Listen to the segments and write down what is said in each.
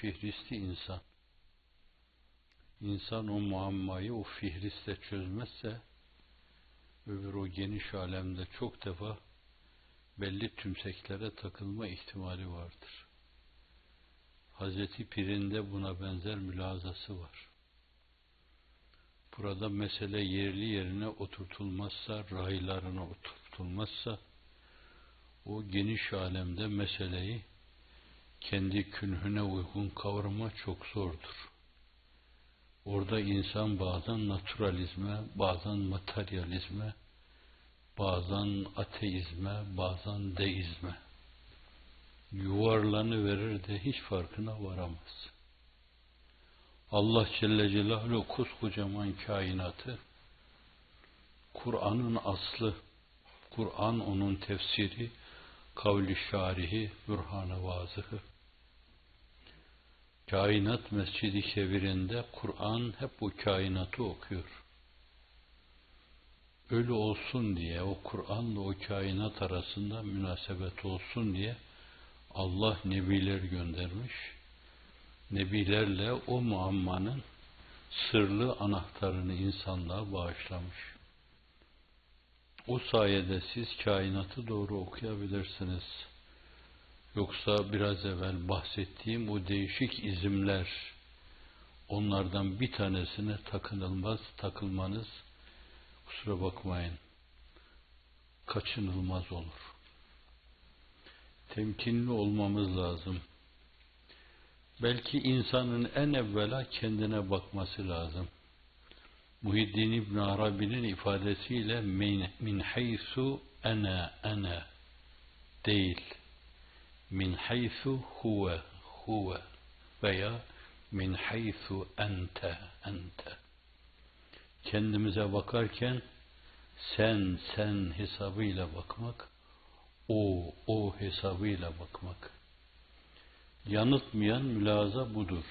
fihristi insan. İnsan o muammayı o fihristle çözmezse öbür o geniş alemde çok defa belli tümseklere takılma ihtimali vardır. Hazreti Pir'in de buna benzer mülazası var. Burada mesele yerli yerine oturtulmazsa, raylarına oturtulmazsa, o geniş alemde meseleyi kendi künhüne uygun kavrama çok zordur. Orada insan bazen naturalizme, bazen materyalizme, bazen ateizme, bazen deizme yuvarlanıverir de hiç farkına varamaz. Allah Celle Celaluhu koskocaman kainatı, Kur'an'ın aslı, Kur'an onun tefsiri, kavli şarihi, bürhan-ı vazıhı. Kainat Mescid-i Kebir'inde Kur'an hep bu kainatı okuyor. Öyle olsun diye, o Kur'an'la o kainat arasında münasebet olsun diye Allah nebiler göndermiş. Nebilerle o muammanın sırlı anahtarını insanlığa bağışlamış. O sayede siz kainatı doğru okuyabilirsiniz. Yoksa biraz evvel bahsettiğim o değişik izimler, onlardan bir tanesine takılmanız, kusura bakmayın, kaçınılmaz olur. Temkinli olmamız lazım. Belki insanın en evvela kendine bakması lazım. Muhiddin İbn Arabi'nin ifadesiyle min haythu ana değil, min haythu huve veya min haythu ente. Kendimize bakarken sen hesabıyla bakmak, o hesabıyla bakmak. Yanıltmayan mülaza budur.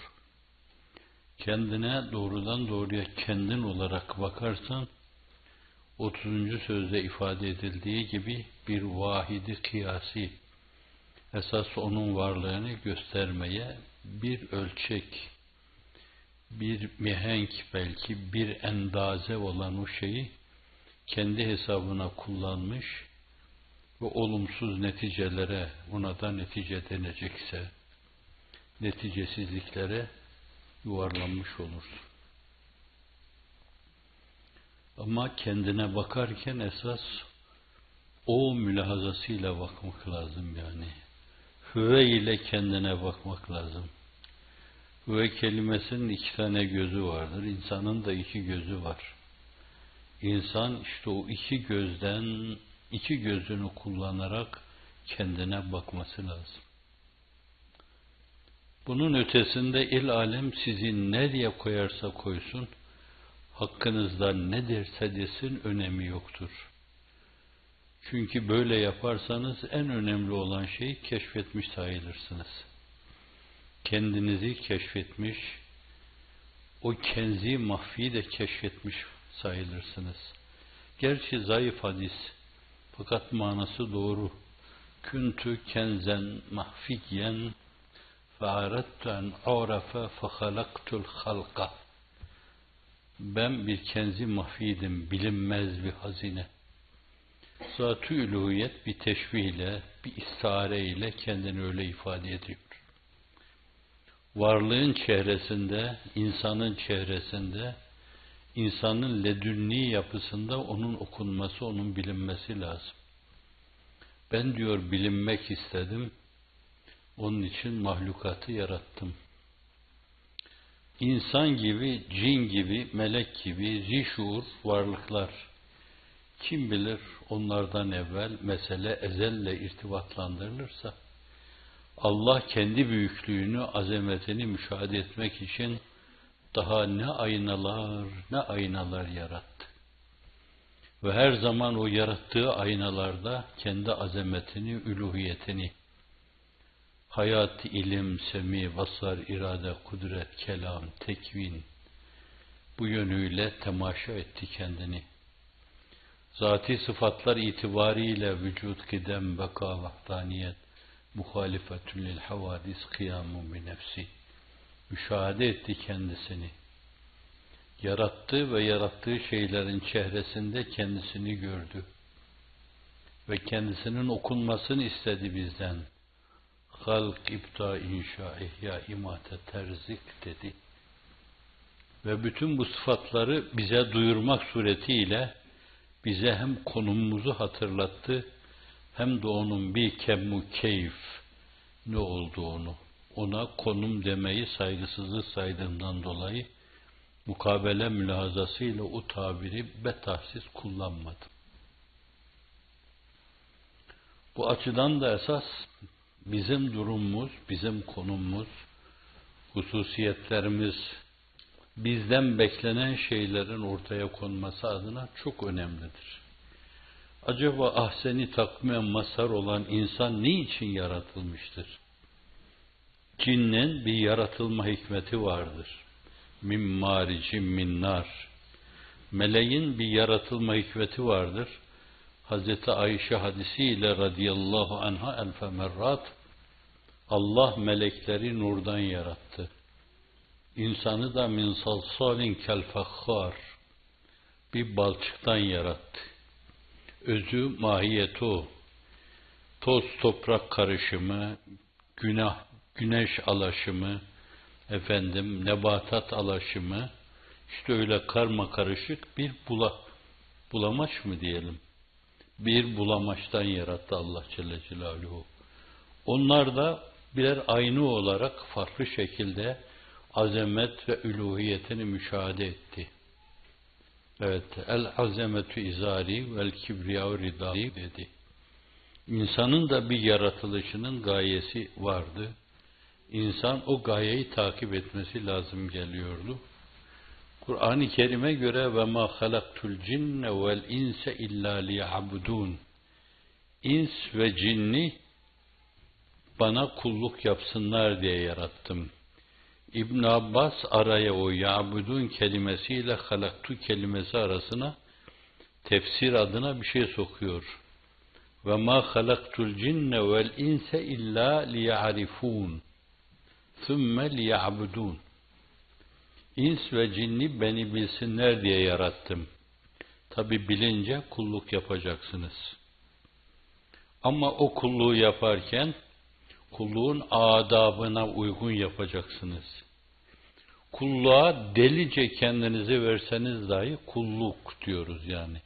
Kendine doğrudan doğruya kendin olarak bakarsan, 30. sözde ifade edildiği gibi bir vahidi kıyasi, esas onun varlığını göstermeye bir ölçek, bir mihenk belki bir endaze olan o şeyi kendi hesabına kullanmış ve olumsuz neticelere, buna da netice denecekse, neticesizliklere yuvarlanmış olursun. Ama kendine bakarken esas o mülahazasıyla bakmak lazım yani. Hüve ile kendine bakmak lazım. Hüve kelimesinin 2 tane gözü vardır. İnsanın da 2 gözü var. İnsan işte o 2 gözden 2 gözünü kullanarak kendine bakması lazım. Bunun ötesinde il alem sizi nereye koyarsa koysun, hakkınızda ne derse desin önemi yoktur. Çünkü böyle yaparsanız en önemli olan şeyi keşfetmiş sayılırsınız. Kendinizi keşfetmiş, o kenzi mahfiyi de keşfetmiş sayılırsınız. Gerçi zayıf hadis, fakat manası doğru. Küntü kenzen mahfiyen فَاَرَدْتُ اَنْ عَوْرَفَ فَخَلَقْتُ الْخَلْقَ. Ben bir kenzi mahfiydim, bilinmez bir hazine. Zat-ı uluhiyet bir teşbihle, bir istare kendini öyle ifade ediyor. Varlığın çehresinde, insanın çehresinde, insanın ledünni yapısında onun okunması, onun bilinmesi lazım. Ben diyor bilinmek istedim, onun için mahlukatı yarattım. İnsan gibi, cin gibi, melek gibi zişuur varlıklar. Kim bilir onlardan evvel mesele ezelle irtibatlandırılırsa, Allah kendi büyüklüğünü, azametini müşahede etmek için daha ne aynalar yarattı. Ve her zaman o yarattığı aynalarda kendi azametini, üluhiyetini, hayat, ilim, semi, basar, irade, kudret, kelam, tekvin, bu yönüyle temaşa etti kendini. Zati sıfatlar itibariyle vücut, kıdem, beka, vahdaniyet, muhalifetün lil havadis, kıyamun bi nefsi. müşahede etti kendisini. Yarattığı ve yarattığı şeylerin çehresinde kendisini gördü. Ve kendisinin okunmasını istedi bizden. Halk, ibta, inşa, ihya, imate, terzik dedi. Ve bütün bu sıfatları bize duyurmak suretiyle bize hem konumumuzu hatırlattı, hem de onun bir kemmu keyf ne olduğunu, ona konum demeyi saygısızlık saydığımdan dolayı mukabele mülahazasıyla o tabiri betahsiz kullanmadım. Bu açıdan da esas bizim durumumuz, bizim konumumuz, hususiyetlerimiz, bizden beklenen şeylerin ortaya konması adına çok önemlidir. Acaba ahseni takvimen mazhar olan insan niçin yaratılmıştır? Cinnin bir yaratılma hikmeti vardır. Min maricin min nar. Meleğin bir yaratılma hikmeti vardır. Hazreti Ayşe hadisiyle radıyallahu anha elfe merrat, Allah melekleri nurdan yarattı. İnsanı da min salsalin kel fakhar, bir balçıktan yarattı. Özü, mahiyeti o. Toz toprak karışımı, güneş alaşımı, nebatat alaşımı, işte öyle karma karışık bir bulamaç mı diyelim? Bir bulamaçtan yarattı Allah Celle Celaluhu. Onlar da birer aynı olarak farklı şekilde azamet ve üluhiyetini müşahede etti. Evet, el azametü izari vel kibriyâ ridâi dedi. İnsanın da bir yaratılışının gayesi vardı. İnsan o gayeyi takip etmesi lazım geliyordu. Kur'an-ı Kerim'e göre ve ma halaktul cinne vel inse illa liya'budun. İns ve cinni bana kulluk yapsınlar diye yarattım. İbn Abbas araya o ya'budun kelimesiyle halaktu kelimesi arasına tefsir adına bir şey sokuyor. Ve ma halaktul cinne vel inse illa liya'rifun. Thumme liya'budun. İns ve cinni beni bilsinler diye yarattım. Tabi bilince kulluk yapacaksınız. Ama o kulluğu yaparken kulluğun adabına uygun yapacaksınız. Kulluğa delice kendinizi verseniz dahi kulluk diyoruz yani.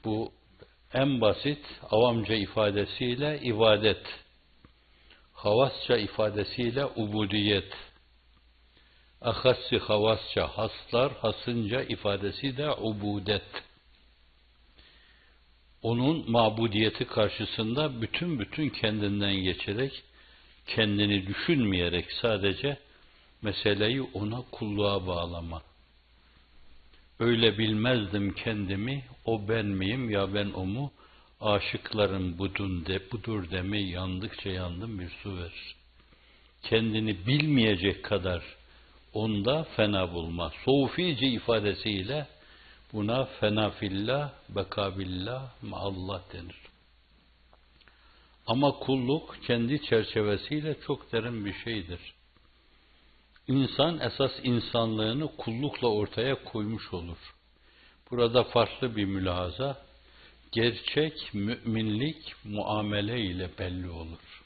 Bu en basit avamca ifadesiyle ibadet, havasça ifadesiyle ubudiyet, ahassi havasça haslar, hasınca ifadesi de ubudet. Onun mabudiyeti karşısında bütün kendinden geçerek, kendini düşünmeyerek sadece meseleyi ona kulluğa bağlama. Öyle bilmezdim kendimi, o ben miyim ya ben o mu? Aşıkların budur deme yandıkça yandım bir su verir. Kendini bilmeyecek kadar onda fena bulma. Sofice ifadesiyle buna fena fillah, bekabillah, maallah denir. Ama kulluk kendi çerçevesiyle çok derin bir şeydir. İnsan esas insanlığını kullukla ortaya koymuş olur. Burada farklı bir mülahaza, gerçek müminlik muamele ile belli olur.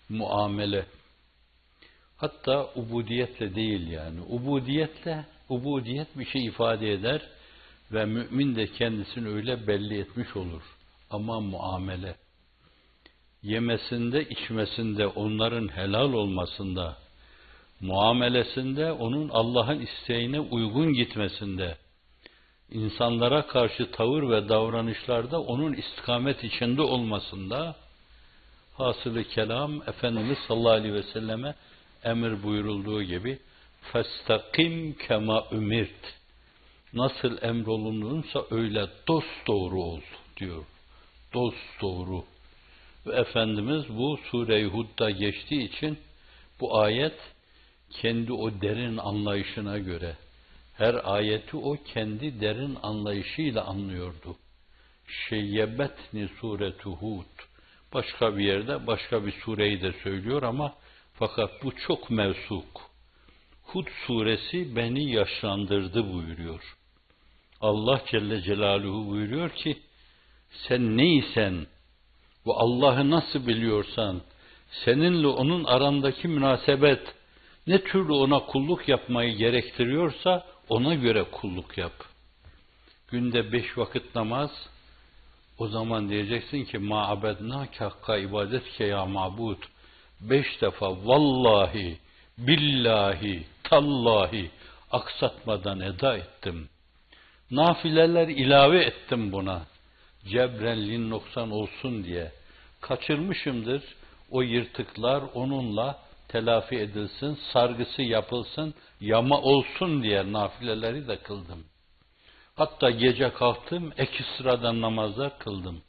Muamele. Hatta ubudiyetle değil yani. Ubudiyet bir şey ifade eder ve mümin de kendisini öyle belli etmiş olur. Ama muamele, yemesinde, içmesinde, onların helal olmasında, muamelesinde, onun Allah'ın isteğine uygun gitmesinde, insanlara karşı tavır ve davranışlarda onun istikamet içinde olmasında, hasılı kelam Efendimiz sallallahu aleyhi ve selleme emir buyurulduğu gibi فَاسْتَقِمْ كَمَا اُمِرْتِ nasıl emrolunursa öyle dosdoğru ol diyor. Dosdoğru. Ve Efendimiz bu Sure-i Hud'da geçtiği için bu ayet kendi o derin anlayışına göre her ayeti o kendi derin anlayışıyla anlıyordu. Şeyyebetni suretu Hud. Başka bir yerde başka bir sureyi de söylüyor ama Fakat bu çok mevsuk. Hud suresi beni yaşlandırdı buyuruyor. Allah Celle Celaluhu buyuruyor ki, sen neysen ve Allah'ı nasıl biliyorsan, seninle onun arandaki münasebet ne türlü ona kulluk yapmayı gerektiriyorsa ona göre kulluk yap. Günde 5 vakit namaz, o zaman diyeceksin ki ma abednâke hakka ibadetke ya mabud. 5 defa vallahi, billahi, tallahi aksatmadan eda ettim. Nafileler ilave ettim buna. Cebrenliğin noksan olsun diye. Kaçırmışımdır. O yırtıklar onunla telafi edilsin, sargısı yapılsın, yama olsun diye nafileleri de kıldım. Hatta gece kalktım, ek sıradan namazlar kıldım.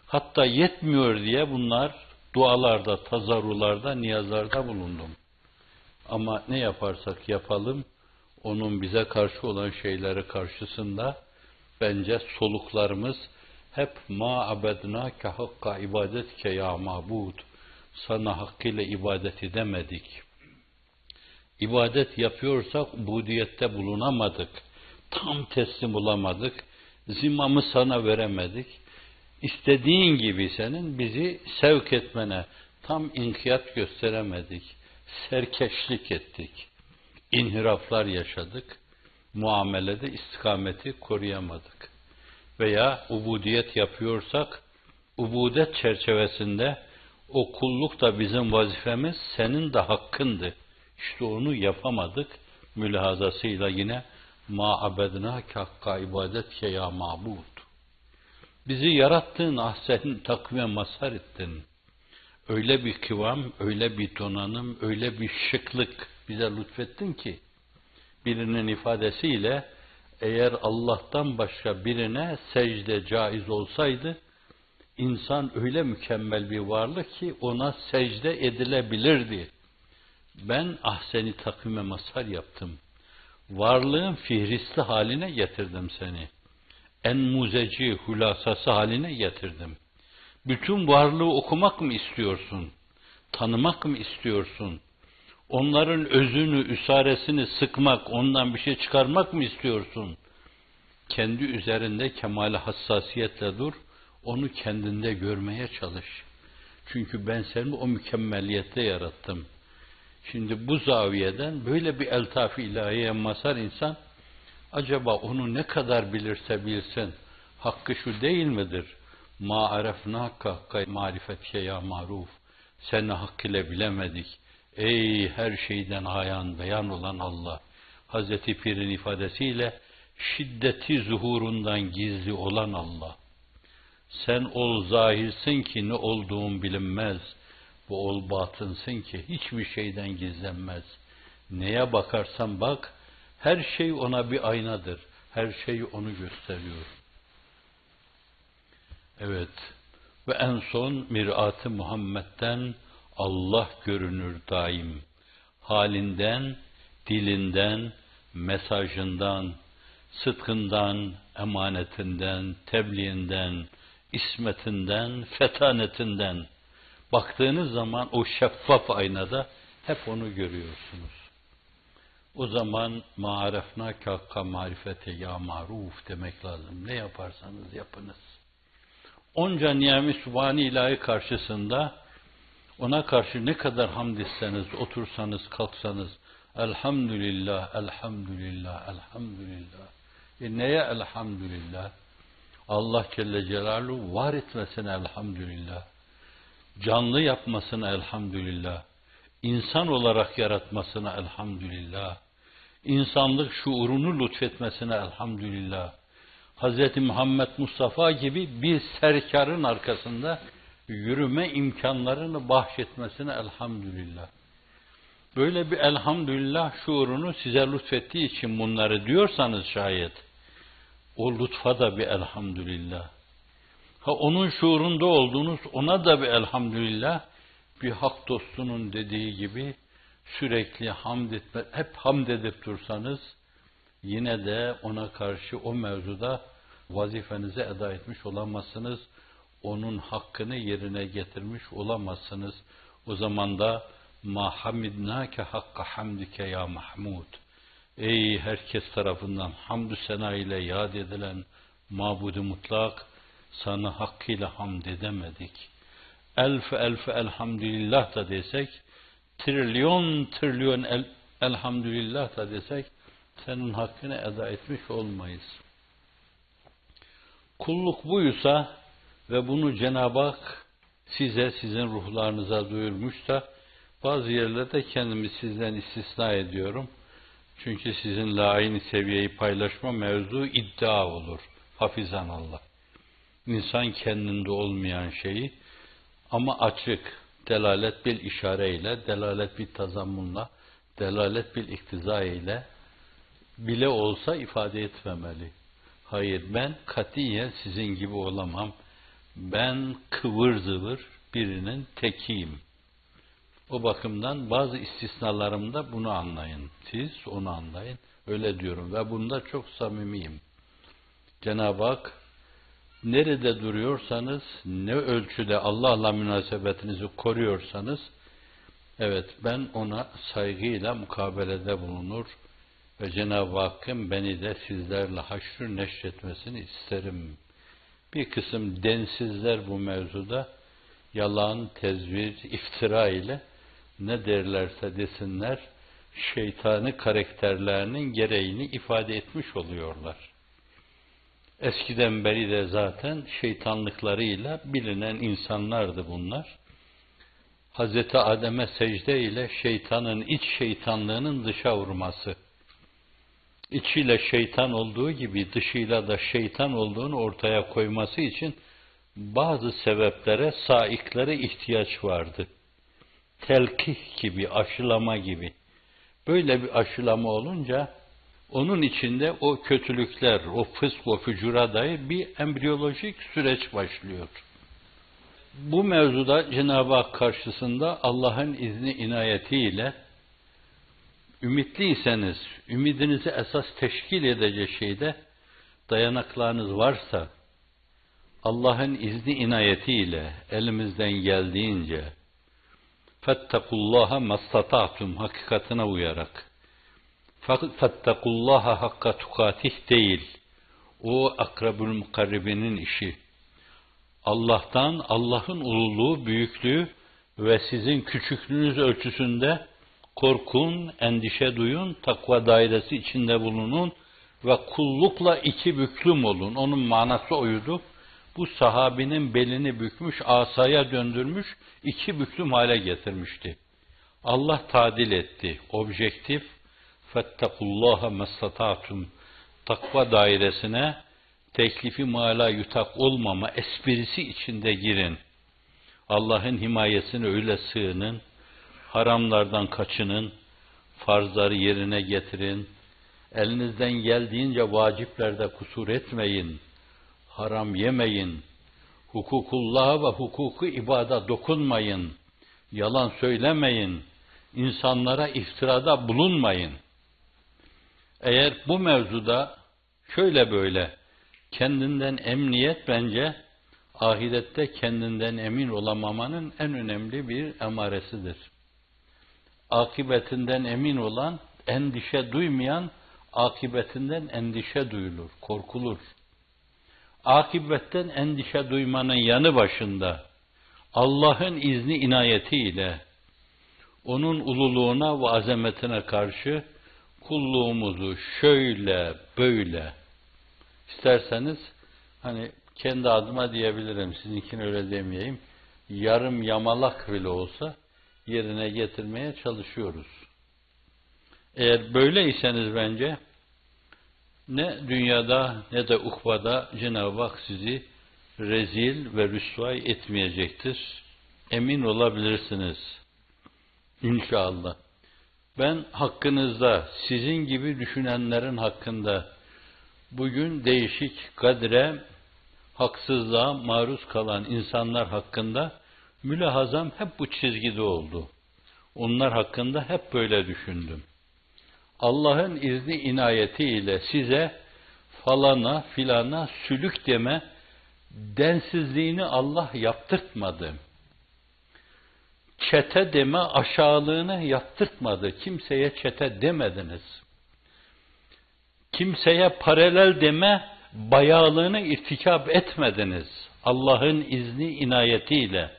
Hatta yetmiyor diye bunlar dualarda, tazarrularda, niyazlarda bulundum. Ama ne yaparsak yapalım, onun bize karşı olan şeyleri karşısında bence soluklarımız hep ma abednâke hakka ibadetke ya mabud. Sana hakkıyla ibadet edemedik. İbadet yapıyorsak ubudiyette bulunamadık. Tam teslim olamadık. Zimmamı sana veremedik. İstediğin gibi senin bizi sevk etmene tam inkiyat gösteremedik. Serkeşlik ettik. İnhiraflar yaşadık. Muamelede istikameti koruyamadık. Veya ubudiyet yapıyorsak, ubudet çerçevesinde o kulluk da bizim vazifemiz, senin de hakkındı. İşte onu yapamadık. Mülahazasıyla yine ma abednâke hakka ibadetke ya mabud. Bizi yarattın, ahsen takvime mazhar ettin. Öyle bir kıvam, öyle bir donanım, öyle bir şıklık bize lütfettin ki, birinin ifadesiyle, eğer Allah'tan başka birine secde caiz olsaydı, insan öyle mükemmel bir varlık ki ona secde edilebilirdi. Ben ahseni takvime mazhar yaptım. Varlığın fihristi haline getirdim seni. En muzeci hulasası haline getirdim. Bütün varlığı okumak mı istiyorsun? Tanımak mı istiyorsun? Onların özünü, üsaresini sıkmak, ondan bir şey çıkarmak mı istiyorsun? Kendi üzerinde kemale hassasiyetle dur, onu kendinde görmeye çalış. Çünkü ben seni o mükemmelliyette yarattım. Şimdi bu zaviyeden böyle bir eltaf-ı ilahiye mazhar insan, acaba onu ne kadar bilirse bilsin, hakkı şu değil midir? Ma arefnâke hakka marifetke ya maruf. Seni hakkıyla bilemedik. Ey her şeyden ayan beyan olan Allah. Hazreti Pir'in ifadesiyle şiddeti zuhurundan gizli olan Allah. Sen ol zahirsin ki ne olduğun bilinmez. Bu ol batınsın ki hiçbir şeyden gizlenmez. Neye bakarsan bak, her şey ona bir aynadır. Her şey onu gösteriyor. Evet. Ve en son mirat-ı Muhammed'den Allah görünür daim. Halinden, dilinden, mesajından, sıdkından, emanetinden, tebliğinden, ismetinden, fetanetinden. Baktığınız zaman o şeffaf aynada hep onu görüyorsunuz. O zaman ma'arefnâke hakka marifete ya maruf demek lazım. Ne yaparsanız yapınız. Onca ni'am-ı subhani ilahi karşısında ona karşı ne kadar hamd etseniz, otursanız, kalksanız, elhamdülillah, elhamdülillah, elhamdülillah. Neye elhamdülillah? Allah Celle Celaluhu var etmesine elhamdülillah. Canlı yapmasına elhamdülillah. İnsan olarak yaratmasına elhamdülillah. İnsanlık şuurunu lütfetmesine elhamdülillah. Hz. Muhammed Mustafa gibi bir serkarın arkasında yürüme imkanlarını bahşetmesine elhamdülillah. Böyle bir elhamdülillah şuurunu size lütfettiği için bunları diyorsanız şayet, o lütfa da bir elhamdülillah. Ha onun şuurunda olduğunuz, ona da bir elhamdülillah. Bir hak dostunun dediği gibi sürekli hamd etme, hep hamd edip dursanız, yine de ona karşı o mevzuda vazifenizi eda etmiş olamazsınız. Onun hakkını yerine getirmiş olamazsınız. O zaman da Ma hamidnâke hakka hamdike ya Mahmud. Ey herkes tarafından hamdü sena ile yad edilen mabud-u mutlak, sana hakkıyla hamd edemedik. Elf elhamdülillah da desek, trilyon elhamdülillah da desek, senin hakkını eda etmiş olmayız. Kulluk buysa ve bunu Cenab-ı Hak size, sizin ruhlarınıza duyurmuşsa, bazı yerlerde kendimi sizden istisna ediyorum. Çünkü sizinle aynı seviyeyi paylaşma mevzu iddia olur. Hafizanallah. İnsan kendinde olmayan şeyi ama açık, delalet bil işareyle, delalet bil tazammunla, delalet bil iktiza ile bile olsa ifade etmemeli. Hayır, ben katiyen sizin gibi olamam. Ben kıvır zıvır birinin tekiyim. O bakımdan bazı istisnalarımda bunu anlayın. Siz onu anlayın. Öyle diyorum ve bunda çok samimiyim. Cenab-ı Hak nerede duruyorsanız, ne ölçüde Allah'la münasebetinizi koruyorsanız, evet ben ona saygıyla mukabelede bulunur ve Cenab-ı Hakk'ın beni de sizlerle haşr neşretmesini isterim. Bir kısım densizler bu mevzuda yalan, tezvir, iftira ile ne derlerse desinler, şeytani karakterlerinin gereğini ifade etmiş oluyorlar. Eskiden beri de zaten şeytanlıklarıyla bilinen insanlardı bunlar. Hazreti Adem'e secde ile şeytanın iç şeytanlığının dışa vurması, içiyle şeytan olduğu gibi dışıyla da şeytan olduğunu ortaya koyması için bazı sebeplere, saiklere ihtiyaç vardı. Telkih gibi, aşılama gibi. Böyle bir aşılama olunca onun içinde o kötülükler, o fısk, o fücura dair bir embriyolojik süreç başlıyor. Bu mevzuda Cenab-ı Hak karşısında Allah'ın izni inayetiyle ümitliyseniz, ümidinizi esas teşkil edecek şeyde dayanaklarınız varsa, Allah'ın izni inayetiyle elimizden geldiğince fettekullaha mastata'tum hakikatine uyarak, fettekullaha hakka tukatih değil, o akrabül mukarribinin işi. Allah'tan, Allah'ın ululuğu, büyüklüğü ve sizin küçüklüğünüz ölçüsünde korkun, endişe duyun, takva dairesi içinde bulunun ve kullukla iki büklüm olun. Onun manası oydu. Bu sahabinin belini bükmüş, asaya döndürmüş, iki büklüm hale getirmişti. Allah tadil etti. Objektif, fettekullaha mestatatum, takva dairesine teklifi mala yutak olmama esprisi içinde girin. Allah'ın himayesine öyle sığının, haramlardan kaçının, farzları yerine getirin, elinizden geldiğince vaciplerde kusur etmeyin, haram yemeyin, hukukullah'a ve hukuku ibada dokunmayın, yalan söylemeyin, insanlara iftirada bulunmayın. Eğer bu mevzuda şöyle böyle kendinden emniyet bence ahirette kendinden emin olamamanın en önemli bir emaresidir. Akibetinden emin olan, endişe duymayan, akibetinden endişe duyulur, korkulur. Akibetten endişe duymanın yanı başında Allah'ın izni inayetiyle onun ululuğuna ve azametine karşı kulluğumuzu şöyle böyle, isterseniz hani kendi adıma diyebilirim, sizinkini öyle demeyeyim, yarım yamalak bile olsa yerine getirmeye çalışıyoruz. Eğer böyleyseniz bence ne dünyada ne de ukvada Cenab-ı Hak sizi rezil ve rüsvay etmeyecektir. Emin olabilirsiniz. İnşallah. Ben hakkınızda, sizin gibi düşünenlerin hakkında bugün değişik kadre, haksızlığa maruz kalan insanlar hakkında mülahazam hep bu çizgide oldu. Onlar hakkında hep böyle düşündüm. Allah'ın izni inayetiyle size falana filana sülük deme densizliğini Allah yaptırtmadı. çete deme aşağılığını yaptırtmadı. Kimseye çete demediniz. Kimseye paralel deme bayağılığını irtikap etmediniz. Allah'ın izni inayetiyle.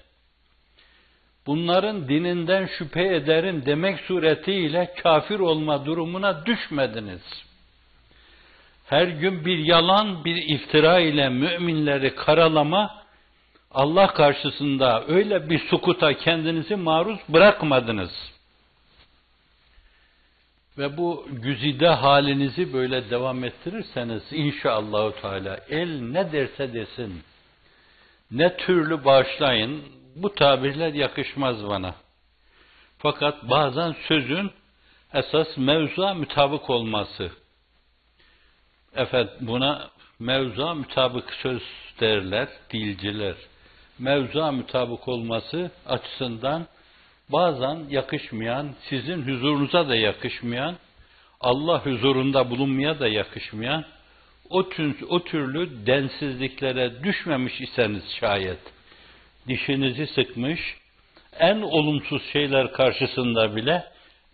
Bunların dininden şüphe ederim demek suretiyle kafir olma durumuna düşmediniz. Her gün bir yalan, bir iftira ile müminleri karalama, Allah karşısında öyle bir sukuta kendinizi maruz bırakmadınız. Ve bu güzide halinizi böyle devam ettirirseniz inşallahü teala el ne derse desin, ne türlü bağışlayın, bu tabirler yakışmaz bana. Fakat bazen sözün esas mevzuya mutabık olması, buna mevzuya mutabık söz derler dilciler. Mevzuya mutabık olması açısından bazen yakışmayan, sizin huzurunuza da yakışmayan, Allah huzurunda bulunmaya da yakışmayan, o türlü densizliklere düşmemiş iseniz şayet, dişinizi sıkmış, en olumsuz şeyler karşısında bile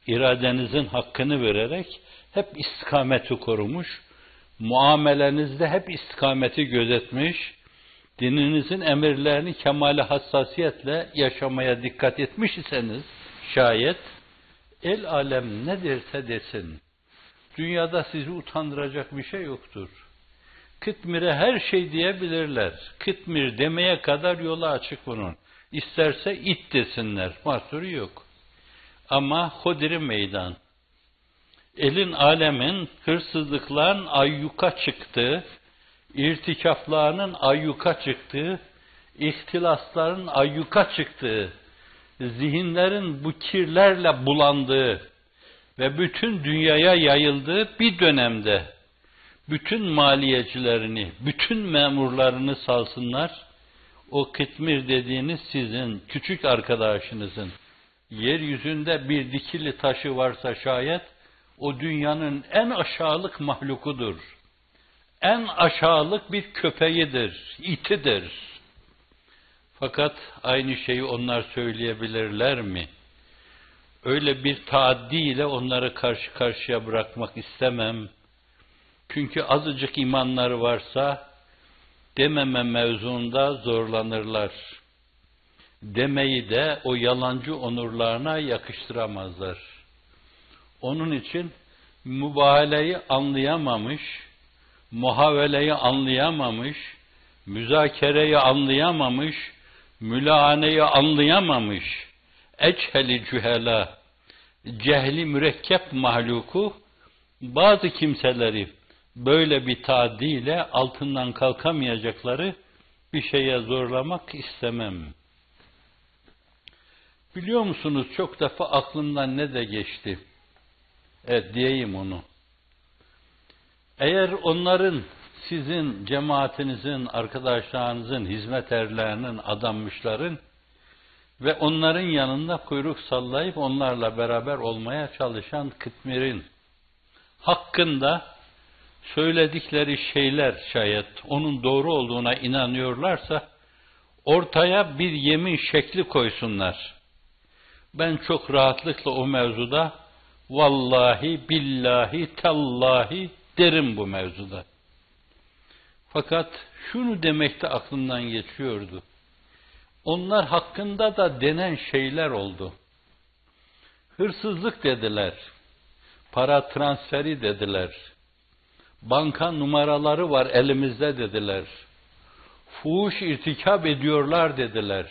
iradenizin hakkını vererek hep istikameti korumuş, muamelenizde hep istikameti gözetmiş, dininizin emirlerini kemale hassasiyetle yaşamaya dikkat etmiş iseniz şayet, el alem ne derse desin, dünyada sizi utandıracak bir şey yoktur. Kıtmir'e her şey diyebilirler. Kıtmir demeye kadar yolu açık bunun. İsterse it desinler, mahsuru yok. Ama hodri meydan. Elin alemin hırsızlıkların ayyuka çıktığı, irtikaflarının ayyuka çıktığı, ihtilasların ayyuka çıktığı, zihinlerin bu kirlerle bulandığı ve bütün dünyaya yayıldığı bir dönemde bütün maliyecilerini, bütün memurlarını salsınlar, o Kıtmir dediğiniz sizin küçük arkadaşınızın yeryüzünde bir dikili taşı varsa şayet, o dünyanın en aşağılık mahlukudur. En aşağılık bir köpeğidir, itidir. Fakat aynı şeyi onlar söyleyebilirler mi? Öyle bir taaddiyle onları karşı karşıya bırakmak istemem. Çünkü azıcık imanları varsa dememe mevzuunda zorlanırlar. Demeyi de o yalancı onurlarına yakıştıramazlar. Onun için mübahaleyi anlayamamış, muhaveleyi anlayamamış, müzakereyi anlayamamış, mülahaneyi anlayamamış, eçheli cühela, cehli mürekkep mahluku, bazı kimseleri böyle bir taaddiyle altından kalkamayacakları bir şeye zorlamak istemem. Biliyor musunuz çok defa aklımdan ne de geçti? Evet diyeyim onu. Eğer onların, sizin cemaatinizin, arkadaşlarınızın, hizmet erlerinin, adanmışların ve onların yanında kuyruk sallayıp onlarla beraber olmaya çalışan Kıtmir'in hakkında söyledikleri şeyler şayet onun doğru olduğuna inanıyorlarsa ortaya bir yemin şekli koysunlar. Ben çok rahatlıkla o mevzuda vallahi, billahi, tallahi derim bu mevzuda. Fakat şunu demekte aklımdan geçiyordu. Onlar hakkında da denen şeyler oldu. Hırsızlık dediler. Para transferi dediler. Banka numaraları var elimizde dediler. Fuhuş irtikap ediyorlar dediler.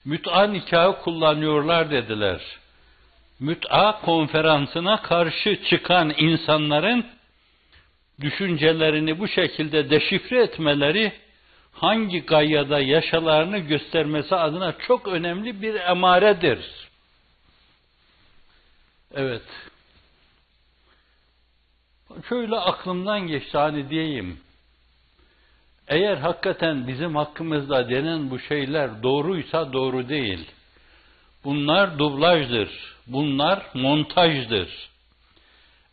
Müt'a nikahı kullanıyorlar dediler. Müt'a konferansına karşı çıkan insanların düşüncelerini bu şekilde deşifre etmeleri, hangi gayyada yaşalarını göstermesi adına çok önemli bir emaredir. Evet. Şöyle aklımdan geçti hani diyeyim. Eğer hakikaten bizim hakkımızda denen bu şeyler doğruysa doğru değil. Bunlar dublajdır. Bunlar montajdır.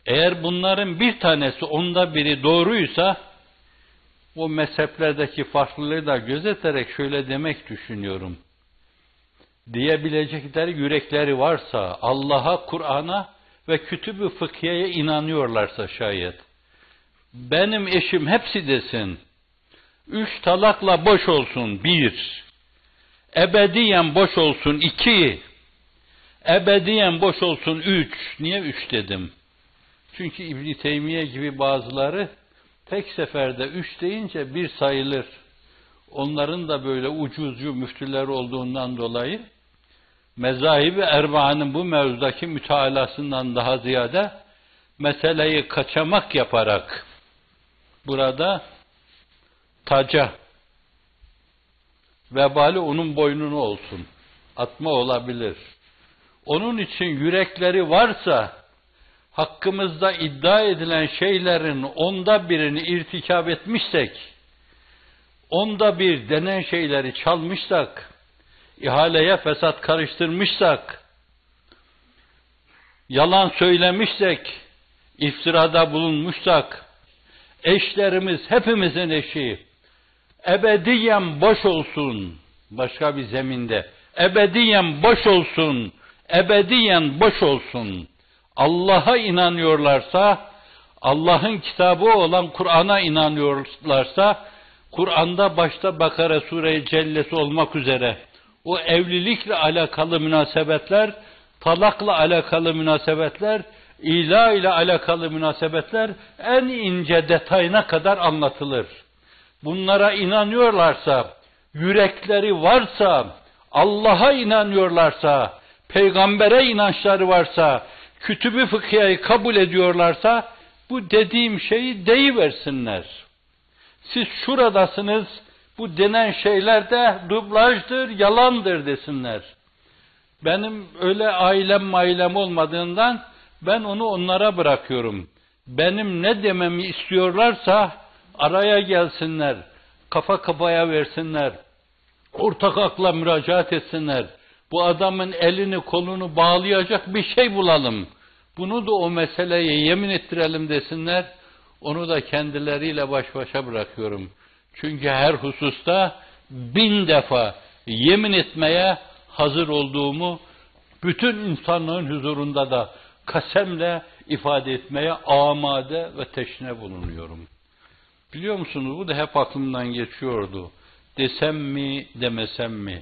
Eğer bunların bir tanesi onda biri doğruysa o mezheplerdeki farklılığı da gözeterek şöyle demek düşünüyorum. diyebilecekleri yürekleri varsa, Allah'a, Kur'an'a ve kütüb-ü fıkhiyeye inanıyorlarsa şayet, benim eşim hepsi desin, 3 talakla boş olsun 1, ebediyen boş olsun 2, ebediyen boş olsun 3. Niye 3 dedim? Çünkü İbn-i Teymiye gibi bazıları tek seferde 3 deyince 1 sayılır. Onların da böyle ucuzcu müftüler olduğundan dolayı mezahib-i erbaanın bu mevzudaki mütealasından daha ziyade meseleyi kaçamak yaparak burada taca, vebali onun boynuna olsun, atma olabilir. Onun için yürekleri varsa, hakkımızda iddia edilen şeylerin 1/10'ını irtikab etmişsek, 1/10 denen şeyleri çalmışsak, ihaleye fesat karıştırmışsak, yalan söylemişsek, iftirada bulunmuşsak, eşlerimiz hepimizin eşi, ebediyen boş olsun, başka bir zeminde, ebediyen boş olsun, ebediyen boş olsun. Allah'a inanıyorlarsa, Allah'ın kitabı olan Kur'an'a inanıyorlarsa, Kur'an'da başta Bakara Sure-i Cellesi olmak üzere, o evlilikle alakalı münasebetler, talakla alakalı münasebetler, ila ile alakalı münasebetler en ince detayına kadar anlatılır. Bunlara inanıyorlarsa, yürekleri varsa, Allah'a inanıyorlarsa, peygambere inançları varsa, kütüb-ü fıkhiyeyi kabul ediyorlarsa, bu dediğim şeyi deyiversinler. Siz şuradasınız, bu denen şeyler de dublajdır, yalandır desinler. Benim öyle ailem olmadığından ben onu onlara bırakıyorum. Benim ne dememi istiyorlarsa araya gelsinler, kafa kafaya versinler, ortak akla müracaat etsinler. Bu adamın elini kolunu bağlayacak bir şey bulalım. Bunu da o meseleye yemin ettirelim desinler. Onu da kendileriyle baş başa bırakıyorum. Çünkü her hususta 1000 defa yemin etmeye hazır olduğumu bütün insanlığın huzurunda da kasemle ifade etmeye amade ve teşne bulunuyorum. Biliyor musunuz, bu da hep aklımdan geçiyordu. Desem mi, demesem mi?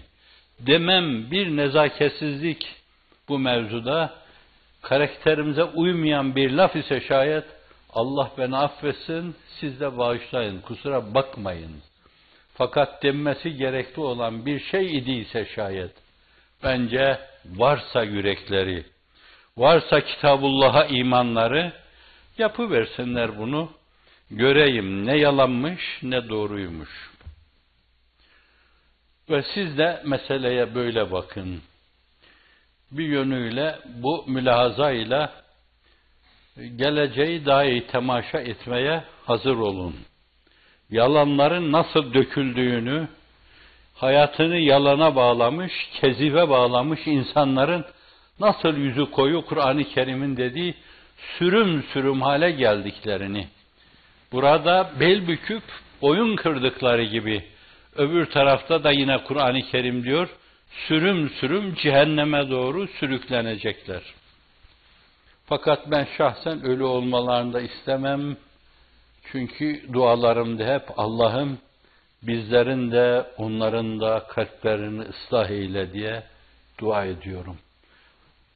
Demem bir nezaketsizlik bu mevzuda, karakterimize uymayan bir laf ise şayet, Allah beni affetsin, siz de bağışlayın, kusura bakmayın. Fakat denmesi gerekli olan bir şey idiyse şayet, bence varsa yürekleri, varsa Kitabullah'a imanları, yapıversinler bunu, göreyim ne yalanmış ne doğruymuş. Ve siz de meseleye böyle bakın. Bir yönüyle bu mülahazayla geleceği daha iyi temaşa etmeye hazır olun. Yalanların nasıl döküldüğünü, hayatını yalana bağlamış, kezibe bağlamış insanların nasıl yüzü koyu Kur'an-ı Kerim'in dediği sürüm sürüm hale geldiklerini, burada bel büküp boyun kırdıkları gibi, öbür tarafta da yine Kur'an-ı Kerim diyor, sürüm sürüm cehenneme doğru sürüklenecekler. Fakat ben şahsen öyle olmalarını da istemem. Çünkü dualarımda hep Allah'ım bizlerin de onların da kalplerini ıslah eyle diye dua ediyorum.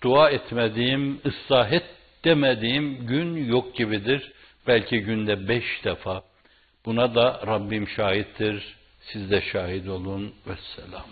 Dua etmediğim, ıslah et demediğim gün yok gibidir. Belki günde 5 defa. Buna da Rabbim şahittir. Siz de şahit olun. Vesselam.